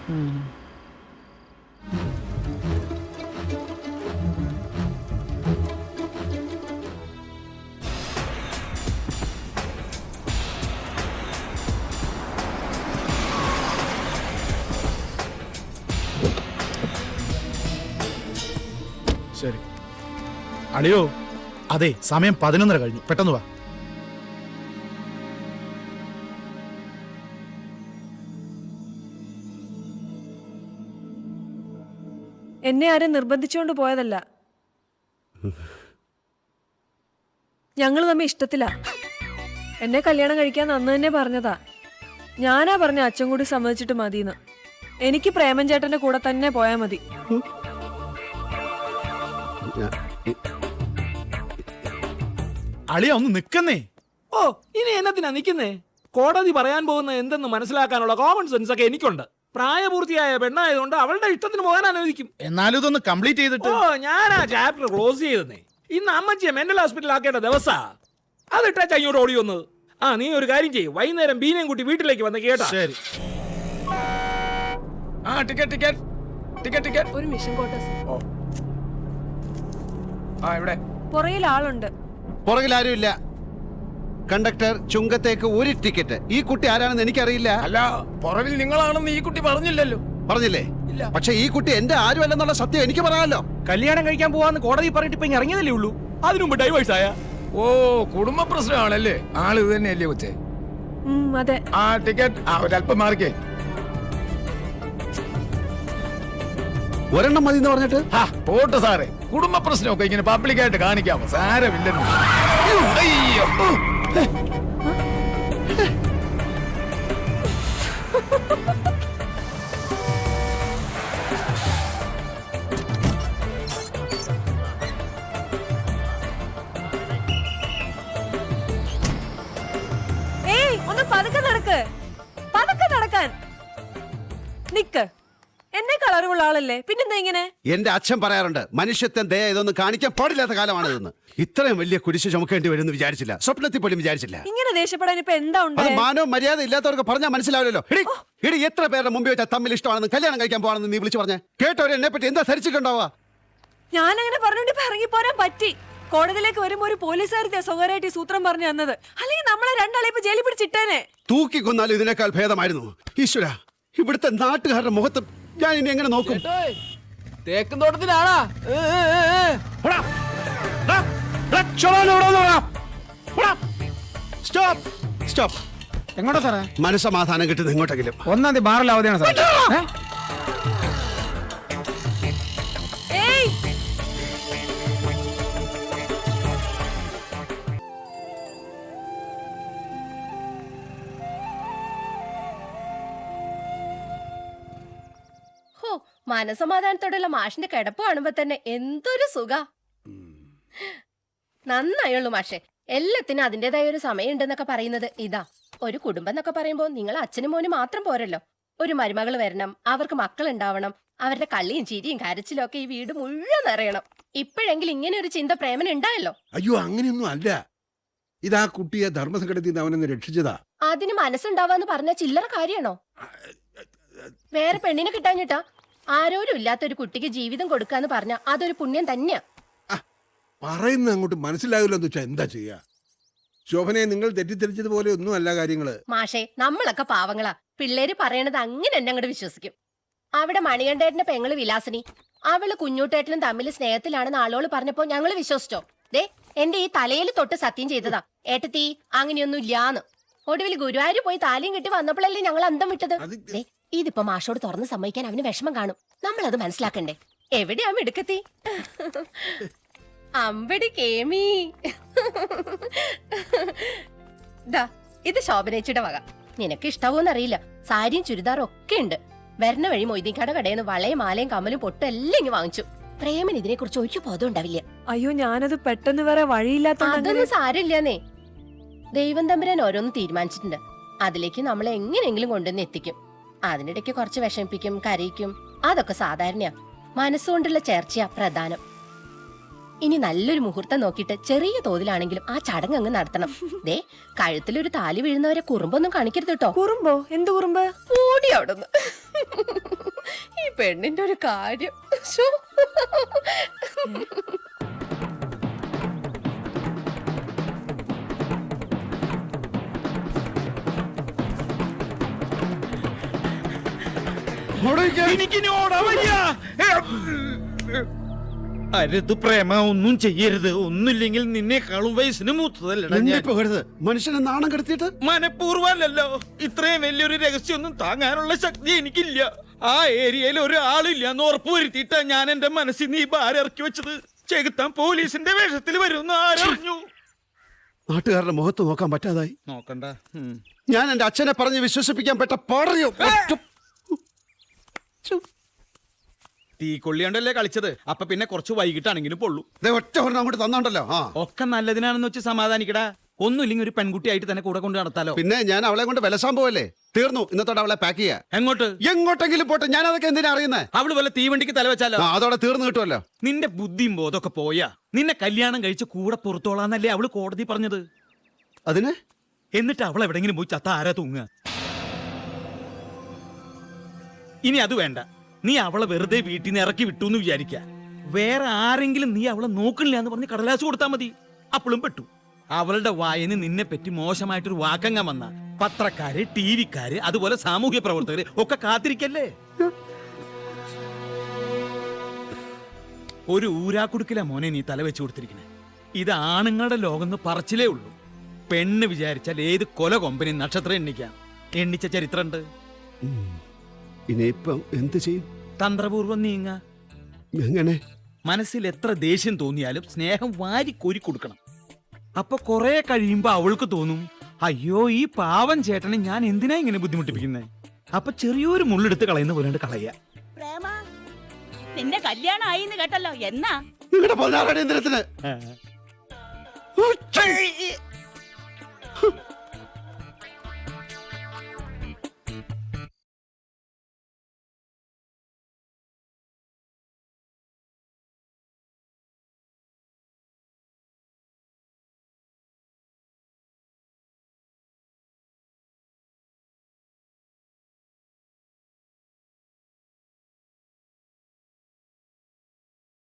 ശരി അളിയോ, അതെ സമയം 11:30 കഴിഞ്ഞു, പെട്ടെന്ന് വാ. എന്നെ ആരും നിർബന്ധിച്ചുകൊണ്ട് പോയതല്ല. ഞങ്ങൾ തമ്മിൽ ഇഷ്ടത്തിലാ. എന്നെ കല്യാണം കഴിക്കാൻ അന്ന് തന്നെ പറഞ്ഞതാ. ഞാനാ പറഞ്ഞ അച്ഛൻ കൂടി സമ്മതിച്ചിട്ട് മതിന്ന്. എനിക്ക് പ്രേമൻ ചേട്ടന്റെ കൂടെ തന്നെ പോയാ മതി. അളിയ ഒന്ന് നിക്കുന്നേ. ഓ, ഇനി എന്നത്തിനാ നിക്കുന്നേ? കോടതി പറയാൻ പോകുന്ന എന്തെന്ന് മനസ്സിലാക്കാനുള്ള കോമൺ സെൻസ് ഒക്കെ എനിക്കുണ്ട്. പ്രായപൂർത്തിയായ പെണ്ണായതുകൊണ്ട് അവളുടെ ഇഷ്ടത്തിന് പോകാൻ അനുവദിക്കും. എന്നാലും ഇതൊന്ന് കംപ്ലീറ്റ് ചെയ്തിട്ട്. ഓ, ഞാൻ ആ ചാപ്റ്റർ ക്ലോസ് ചെയ്തേ. ഇന്ന് അമ്മച്ചിയെ മെന്റൽ ഹോസ്പിറ്റലിൽ ആക്കേണ്ട ദിവസാ. അതിട്ടാ ഇങ്ങോട്ട് ഓടി വന്നത്. ആ, നീ ഒരു കാര്യം ചെയ്യും, വൈകുന്നേരം ബീനയും കൂട്ടി വീട്ടിലേക്ക് വന്ന് കേട്ടാ. ശരി. ആ ടിക്കറ്റ് ടിക്കറ്റ് ടിക്കറ്റ് ടിക്കറ്റ്. ഒരു മിഷൻ കോട്ടേഴ്സ്. ഓ ആ ഇവിടെ പുറയിൽ ആളുണ്ട്. പുറകിൽ ആരുമില്ല. കണ്ടക്ടർ, ചുങ്കത്തേക്ക് ഒരു ടിക്കറ്റ്. ഈ കുട്ടി ആരാണെന്ന് എനിക്കറിയില്ല. അല്ല, പുറകിൽ നിങ്ങളാണെന്ന് ഈ കുട്ടി പറഞ്ഞില്ലല്ലോ. പറഞ്ഞില്ലേ? പക്ഷെ ഈ കുട്ടി എന്റെ ആരുമല്ലെന്നുള്ള സത്യം എനിക്ക് പറയാമല്ലോ. കല്യാണം കഴിക്കാൻ പോവാന്ന് കോടതി പറഞ്ഞിട്ട് ഇപ്പൊ ഇറങ്ങിയതല്ലേ ഉള്ളൂ. അതിനുമുമ്പ് ഡൈവേഴ്സ് ആയ. ഓ, കുടുംബ പ്രശ്നമാണല്ലേ. ആള് ഇത് തന്നെയല്ലേ കൊച്ചേ? അതെ. ആ ടിക്കറ്റ് ഒരല്പം മാറിക്കേ. ഒരെണ്ണം മതി എന്ന് പറഞ്ഞിട്ട് പോട്ടെ സാറേ, കുടുംബ പ്രശ്നമൊക്കെ ഇങ്ങനെ പബ്ലിക്കായിട്ട് കാണിക്കാമോ? സാരമില്ലെന്ന്. അയ്യോ, ഒന്ന് പതുക്കെ നടക്ക്. പതുക്കെ നടക്കാൻ നിക്ക്. എന്നെ കളറുള്ള ആളല്ലേ, പിന്നെന്താ ഇങ്ങനെ? എന്റെ അച്ഛൻ പറയാറുണ്ട്, മനുഷ്യത്വം ദയ ഇതൊന്നും കാണിക്കാൻ പാടില്ലാത്ത കാലമാണിതെന്ന്. ഇത്രയും വലിയ കുരിശ് ചുമക്കേണ്ടി വരുമെന്ന് വിചാരിച്ചില്ല, സ്വപ്നത്തിൽ പോലും വിചാരിച്ചില്ല. ഇങ്ങനെ ദേഷ്യപ്പെടാൻ ഇപ്പൊ എന്താ ഉണ്ട്? അത് മാനവും മര്യാദ ഇല്ലാത്തവർക്ക് പറഞ്ഞാൽ മനസ്സിലാവില്ലല്ലോ. ഇടി എത്ര പേരുടെ മുമ്പിൽ വെച്ചാൽ തമ്മിൽ ഇഷ്ടമാണെന്ന് കല്യാണം കഴിക്കാൻ പോവാണെന്ന് നീ വിളിച്ചു പറഞ്ഞേ. കേട്ടവരെ എന്നെ പറ്റി എന്താ ധരിച്ചിട്ടുണ്ടാവുക? ഞാൻ അങ്ങനെ പറഞ്ഞോണ്ട് ഇപ്പൊ ഇറങ്ങി പോരാൻ പറ്റി. കോടതിയിലേക്ക് വരുമ്പോ ഒരു പോലീസുകാരത്തെ സ്വകാര്യമായിട്ട് സൂത്രം പറഞ്ഞു തന്നത്. അല്ലെങ്കിൽ നമ്മളെ രണ്ടാളെ ഇപ്പൊ ജയിലിൽ പിടിച്ചിട്ടേനെ. തൂക്കിക്കൊന്നാലും ഇതിനേക്കാൾ ഭേദമായിരുന്നു. ഈശ്വര, ഇവിടുത്തെ നാട്ടുകാരുടെ മുഖത്ത് ഞാൻ ഇനി എങ്ങനെ നോക്കും? തേക്കും തോട്ടത്തിലാണാ. എങ്ങോട്ടാ സാറേ? മനസ്സമാധാനം കിട്ടുന്ന എങ്ങോട്ടെങ്കിലും. 1-ാം തീയതി ബാറിൽ അവധിയാണ് സാറേ. മനസമാധാനത്തോടെയുള്ള മാഷിന്റെ കിടപ്പ് കാണുമ്പോ തന്നെ എന്തൊരു സുഖ. നന്നായുള്ളൂ മാഷെ. എല്ലാത്തിനും അതിന്റേതായ ഒരു സമയം ഉണ്ടെന്നൊക്കെ പറയുന്നത് ഇതാ. ഒരു കുടുംബം എന്നൊക്കെ പറയുമ്പോ നിങ്ങൾ അച്ഛനും മോനും മാത്രം പോരല്ലോ. ഒരു മരുമകൾ വരണം, അവർക്ക് മക്കൾ ഉണ്ടാവണം, അവരുടെ കളിയും ചിരിയും കരച്ചിലും ഒക്കെ ഈ വീട് മുഴുവൻ നിറയണം. ഇപ്പോഴെങ്കിലും ഇങ്ങനെ ഒരു ചിന്ത പ്രേമന് ഉണ്ടായല്ലോ. അയ്യോ, അങ്ങനെയൊന്നും അല്ല. ഇതാ കുട്ടിയെ ധർമ്മസങ്കടത്തിൽ നിന്ന് അവനെന്ന് രക്ഷിച്ചതാ. അതിന് മനസ്സുണ്ടാവാന്ന് പറഞ്ഞ ചില്ലറ കാര്യാണോ? വേറെ പെണ്ണിനെ കിട്ടാഞ്ഞിട്ടാ? ആരോരും ഇല്ലാത്തൊരു കുട്ടിക്ക് ജീവിതം കൊടുക്കാന്ന് പറഞ്ഞ അതൊരു പുണ്യം തന്നെയാ. പറയുന്നത് അങ്ങോട്ട് മനസ്സിലാകില്ല എന്ന് വെച്ചാ എന്താ ചെയ്യാ? ശോഭനയെ നിങ്ങൾ തെറ്റിദ്ധരിച്ചതുപോലെ ഒന്നും അല്ല കാര്യങ്ങള്. മാഷേ, നമ്മളൊക്കെ പാവങ്ങളാ. പിള്ളേര് പറയണത് അങ്ങനെ എന്നെ അങ്ങോട്ട് വിശ്വസിക്കും. അവിടെ മണികണ്ഠേട്ടന്റെ പെങ്ങള് വിലാസിനി, അവള് കുഞ്ഞൂട്ടേട്ടനും തമ്മിൽ സ്നേഹത്തിലാണെന്ന് ആളോള് പറഞ്ഞപ്പോ ഞങ്ങള് വിശ്വസിച്ചോ? ദേ, എന്റെ ഈ തലയിൽ തൊട്ട് സത്യം ചെയ്തതാ ഏട്ടത്തി അങ്ങനെയൊന്നും ഇല്ലാന്ന്. ഒടുവിൽ ഗുരുവായൂർ പോയി താലിയും കിട്ടി വന്നപ്പോഴല്ലേ ഞങ്ങൾ അന്തം വിട്ടത്. ഇതിപ്പോ മാഷോട് തുറന്ന് സമ്മതിക്കാൻ അവന് വിഷമം കാണും. നമ്മളത് മനസ്സിലാക്കണ്ടേ? എവിടെയാ മിടുക്കത്തി? അമ്പടി കേമി. ഇത് ശോഭനേച്ചിയുടെ വക. നിനക്ക് ഇഷ്ടാവോന്നറിയില്ല. സാരിയും ചുരിദാറും ഒക്കെ ഉണ്ട്. വരണ വഴി മൊയ്തീൻകാട കടയെന്ന് വളയും മാലയും കമ്മലും പൊട്ടും എല്ലാം ഇങ്ങ് വാങ്ങിച്ചു. പ്രേമൻ ഇതിനെ കുറിച്ച് ഒരു ബോധം ഉണ്ടാവില്ല. അയ്യോ, ഞാനത് പെട്ടെന്ന് വേറെ വഴിയില്ലാത്ത. അതൊന്നും സാരില്ലാന്നേ. ദൈവം തമ്പുരാൻ ഓരോന്ന് തീരുമാനിച്ചിട്ടുണ്ട്. അതിലേക്ക് നമ്മളെ എങ്ങനെയെങ്കിലും കൊണ്ടുവന്ന് എത്തിക്കും. അതിനിടയ്ക്ക് കുറച്ച് വിഷമിപ്പിക്കും, കരയിക്കും. അതൊക്കെ സാധാരണയാ. മനസ്സുകൊണ്ടുള്ള ചേർച്ചയാ പ്രധാനം. ഇനി നല്ലൊരു മുഹൂർത്തം നോക്കിയിട്ട് ചെറിയ തോതിലാണെങ്കിലും ആ ചടങ്ങ് അങ്ങ് നടത്തണം. ദേ, കഴുത്തിലൊരു താലി വീഴുന്നവരെ കുറുമ്പൊന്നും കാണിക്കരുത് കേട്ടോ. കുറുമ്പോ? എന്ത് കുറുമ്പ്? ഓടി അവിടുന്ന്. ഈ പെണ്ണിന്റെ ഒരു കാര്യം ശ്ശോ. എനിക്കിനി ഓടാൻ വയ്യ. അരുത് പ്രേമ, ഒന്നും ചെയ്യരുത്. ഒന്നുമില്ലെങ്കിൽ നിന്നെക്കാളും വയസ്സിന് മൂത്തതല്ലടാ ഞാൻ. പോകരുത്, മനുഷ്യനെ നാണം കെടുത്തിയിട്ട്. മനഃപൂർവ്വമല്ലല്ലോ. ഇത്രയും വലിയൊരു രഹസ്യമൊന്നും താങ്ങാനുള്ള ശക്തി എനിക്കില്ല. ആ ഏരിയയിൽ ഒരാളില്ല എന്ന് ഉറപ്പുവരുത്തിയിട്ടാ ഞാൻ എന്റെ മനസ്സിൽ നീ ഭാരം ഇറക്കി വെച്ചത്. ചെകുത്താൻ പോലീസിന്റെ വേഷത്തിൽ വരുമെന്ന് ആരറിഞ്ഞു? നാട്ടുകാരുടെ മുഖത്ത് നോക്കാൻ പറ്റാതായി. നോക്കണ്ട. ഞാൻ എന്റെ അച്ഛനെ പറഞ്ഞ് വിശ്വസിപ്പിക്കാൻ പറ്റ പാടറിയോ? തീ കൊള്ളിയാണ്ടല്ലേ കളിച്ചത്. അപ്പൊ പിന്നെ കുറച്ച് വൈകിട്ടാണെങ്കിലും പൊള്ളൂ. ഒറ്റ ഒരെണ്ണം അങ്ങോട്ട് തന്നോണ്ടല്ലോ. ആ ഒക്കെ നല്ലതിനാണെന്ന് വെച്ച് സമാധാനിക്കടാ. ഒന്നുമില്ലെങ്കിൽ ഒരു പെൺകുട്ടിയായിട്ട് തന്നെ കൂടെ കൊണ്ട് നടത്താലോ. പിന്നെ ഞാൻ അവളെ കൊണ്ട് വിലസാൻ പോവല്ലേ? തീർന്നു, ഇന്നത്തോടെ അവളെ പാക്ക് ചെയ്യാ. എങ്ങോട്ട്? എങ്ങോട്ടെങ്കിലും പോട്ടെ, ഞാൻ അതൊക്കെ എന്തിനാ അറിയുന്നേ? അവള് വല്ല തീവണ്ടിക്ക് തലവെച്ചാലോ? അതോടെ തീർന്നു കിട്ടുമല്ലോ. നിന്റെ ബുദ്ധിയും ബോധമൊക്കെ പോയാ. നിന്നെ കല്യാണം കഴിച്ച് കൂടെ പുറത്തോളാന്നല്ലേ അവള് കോടതി പറഞ്ഞത്. അതിന് എന്നിട്ട് അവൾ എവിടെങ്കിലും പോയി ചത്ത ആരാ തൂങ്ങുക? ഇനി അത് വേണ്ട. നീ അവളെ വെറുതെ വീട്ടിൽ നിന്ന് ഇറക്കി വിട്ടു എന്ന് വിചാരിക്ക. വേറെ ആരെങ്കിലും നീ അവളെ നോക്കണില്ല എന്ന് പറഞ്ഞ് കടലാസ് കൊടുത്താൽ മതി. അപ്പോഴും പെട്ടു. അവളുടെ വായന് നിന്നെ പറ്റി മോശമായിട്ടൊരു വാക്കങ്ങ വന്ന പത്രക്കാര്, ടി വിക്കാര്, അതുപോലെ സാമൂഹ്യ പ്രവർത്തകര് ഒക്കെ കാത്തിരിക്കല്ലേ? ഒരു ഊരാക്കുടുക്കില മോനെ നീ തലവെച്ച് കൊടുത്തിരിക്കണേ. ഇത് ആണുങ്ങളുടെ ലോകം പറച്ചിലേ ഉള്ളൂ. പെണ്ണ് വിചാരിച്ചാൽ ഏത് കൊല കൊമ്പനും നക്ഷത്രം എണ്ണിക്കാം. എണ്ണിച്ച ചരിത്രമുണ്ട്. ഇനിയിപ്പം എന്ത് ചെയ്യും? തന്ത്രപൂർവ്വം നീങ്ങ. എങ്ങനെ? മനസ്സിൽ എത്ര ദേഷ്യം തോന്നിയാലും സ്നേഹം വാരി കോരി കൊടുക്കണം. അപ്പൊ കുറെ കഴിയുമ്പോ അവൾക്ക് തോന്നും, അയ്യോ ഈ പാവം ചേട്ടനെ ഞാൻ എന്തിനാ ഇങ്ങനെ ബുദ്ധിമുട്ടിപ്പിക്കുന്നത്. അപ്പൊ ചെറിയൊരു മുള്ളെടുത്ത് കളയുന്ന പോലെ കളയ. പ്രേമ, നിന്റെ കല്യാണം ആയിന്ന് കേട്ടല്ലോ. എന്നാ? നിങ്ങളുടെ 16 അടിയന്തരത്തിന്